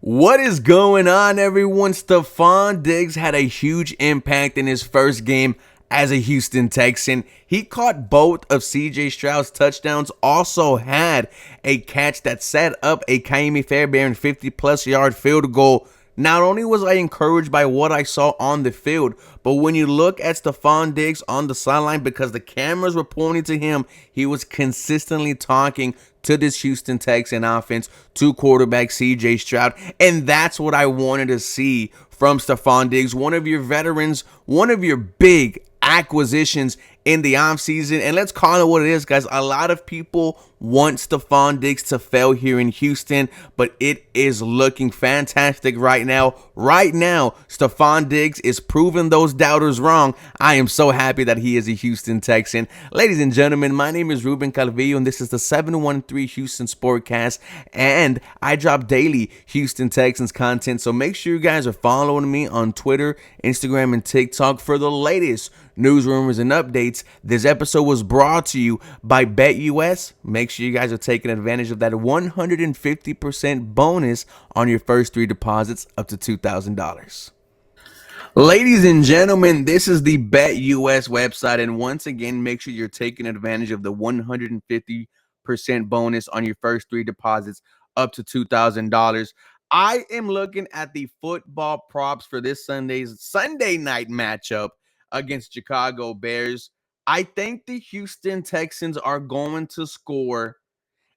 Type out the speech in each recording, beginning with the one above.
What is going on, everyone? Stefon Diggs had a huge impact in his first game as a Houston Texan. He caught both of CJ Stroud's touchdowns, also had a catch that set up a Kaimi Fairbairn 50-plus yard field goal. Not only was I encouraged by what I saw on the field, but when you look at Stefon Diggs on the sideline, because the cameras were pointing to him, he was consistently talking to this Houston Texan offense, to quarterback CJ Stroud. And that's what I wanted to see from Stefon Diggs, one of your veterans, one of your big acquisitions in the offseason. And let's call it what it is, guys. A lot of people want Stefon Diggs to fail here in Houston, but it is looking fantastic right now. Right now, Stefon Diggs is proving those doubters wrong. I am so happy that he is a Houston Texan. Ladies and gentlemen, my name is Ruben Calvillo, and this is the 713 Houston Sportcast, and I drop daily Houston Texans content, so make sure you guys are following me on Twitter, Instagram, and TikTok for the latest news, rumors, and updates. This episode was brought to you by BetUS. Make sure you guys are taking advantage of that 150% bonus on your first 3 deposits up to $2,000. Ladies and gentlemen, this is the BetUS website, and once again, make sure you're taking advantage of the 150% bonus on your first 3 deposits up to $2,000. I am looking at the football props for this Sunday night matchup against Chicago Bears. I think the Houston Texans are going to score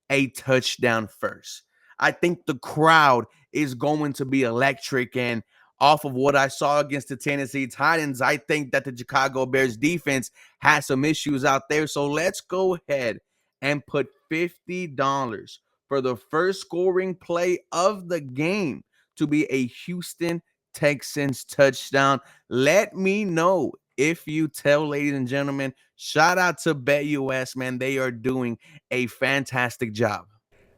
a touchdown first. I think the crowd is going to be electric, and off of what I saw against the Tennessee Titans, I think that the Chicago Bears defense has some issues out there. So let's go ahead and put $50 for the first scoring play of the game to be a Houston Texans touchdown. Let me know if you tell, ladies and gentlemen. Shout out to BetUS, man. They are doing a fantastic job.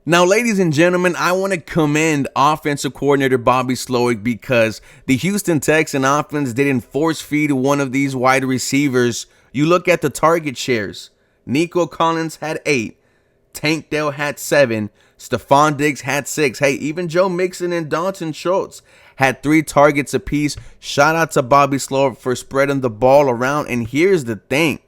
Now, ladies and gentlemen, I want to commend offensive coordinator Bobby Slowick, because the Houston Texan offense didn't force feed one of these wide receivers. You look at the target shares. Nico Collins had 8. Tank Dell had 7. Stefon Diggs had 6. Hey, even Joe Mixon and Dalton Schultz had 3 targets apiece. Shout out to Bobby Slowick for spreading the ball around. And here's the thing.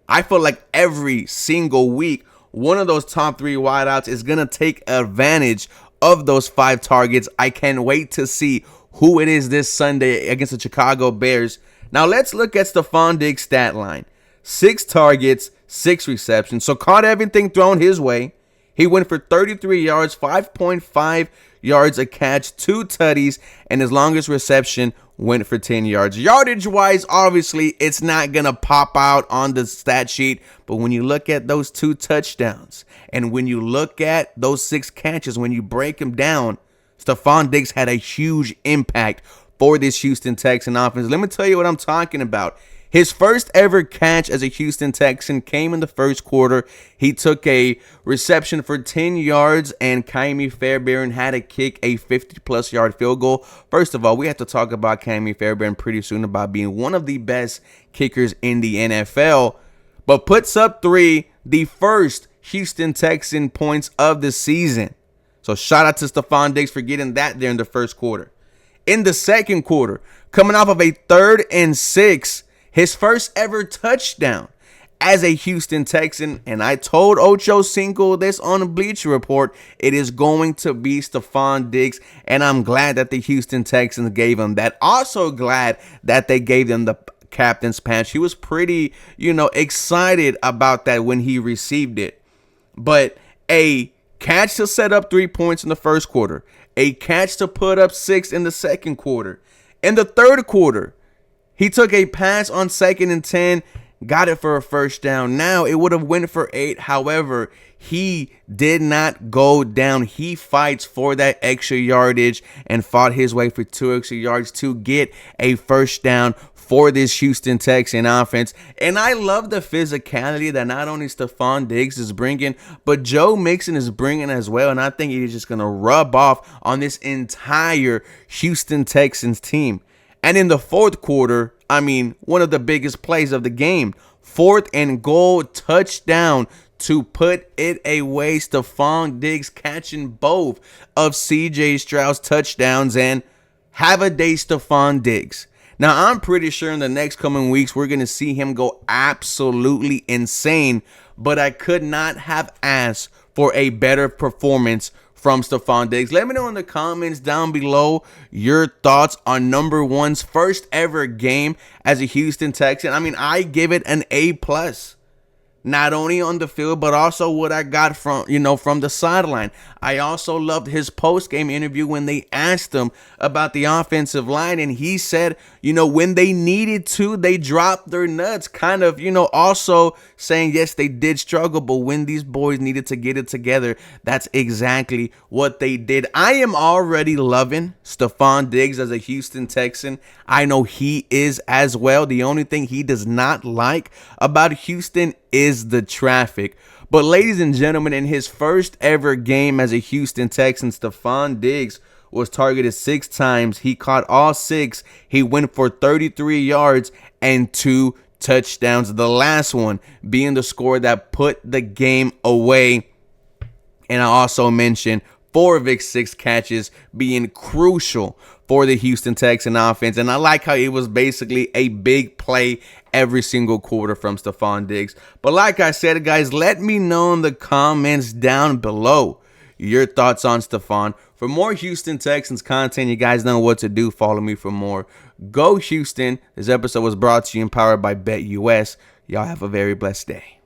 I feel like every single week, one of those top 3 wideouts is going to take advantage of those 5 targets. I can't wait to see who it is this Sunday against the Chicago Bears. Now, let's look at Stefon Diggs' stat line. 6 targets, 6 receptions. So caught everything thrown his way. He went for 33 yards, 5.5 yards a catch, 2 tutties, and his longest reception went for 10 yards. Yardage-wise, obviously, it's not going to pop out on the stat sheet, but when you look at those 2 touchdowns and when you look at those 6 catches, when you break them down, Stefon Diggs had a huge impact for this Houston Texan offense. Let me tell you what I'm talking about. His first ever catch as a Houston Texan came in the first quarter. He took a reception for 10 yards, and Kaimi Fairbairn had to kick a 50-plus yard field goal. First of all, we have to talk about Kaimi Fairbairn pretty soon about being one of the best kickers in the NFL, but puts up 3, the first Houston Texan points of the season. So shout out to Stefon Diggs for getting that there in the first quarter. In the second quarter, coming off of a 3rd and 6, his first ever touchdown as a Houston Texan, and I told Ocho Cinco this on the Bleacher Report, it is going to be Stefon Diggs, and I'm glad that the Houston Texans gave him that. Also glad that they gave him the captain's patch. He was pretty, excited about that when he received it. But a catch to set up 3 points in the first quarter, a catch to put up 6 in the second quarter. In the third quarter, he took a pass on 2nd and 10, got it for a first down. Now, it would have went for 8. However, he did not go down. He fights for that extra yardage and fought his way for 2 extra yards to get a first down for this Houston Texan offense. And I love the physicality that not only Stefon Diggs is bringing, but Joe Mixon is bringing as well. And I think he's just going to rub off on this entire Houston Texans team. And in the fourth quarter, one of the biggest plays of the game, 4th and goal, touchdown to put it away. Stefon Diggs catching both of CJ Stroud's touchdowns, and have a day, Stefon Diggs. Now, I'm pretty sure in the next coming weeks, we're going to see him go absolutely insane, but I could not have asked for a better performance from Stefon Diggs. Let me know in the comments down below your thoughts on number one's first ever game as a Houston Texan. I mean, I give it an A+. Not only on the field, but also what I got from, from the sideline. I also loved his post-game interview when they asked him about the offensive line, and he said, when they needed to, they dropped their nuts, kind of, also saying, yes, they did struggle, but when these boys needed to get it together, that's exactly what they did. I am already loving Stefon Diggs as a Houston Texan. I know he is as well. The only thing he does not like about Houston is the traffic. But ladies and gentlemen, in his first ever game as a Houston Texan, Stefon Diggs was targeted 6 times. He caught all 6. He went for 33 yards and 2 touchdowns. The last one being the score that put the game away. And I also mentioned 4 of his 6 catches being crucial for the Houston Texan offense. And I like how it was basically a big play every single quarter from Stefon Diggs. But like I said, guys, let me know in the comments down below your thoughts on Stefon. For more Houston Texans content, you guys know what to do. Follow me for more. Go Houston. This episode was brought to you and powered by BetUS. Y'all have a very blessed day.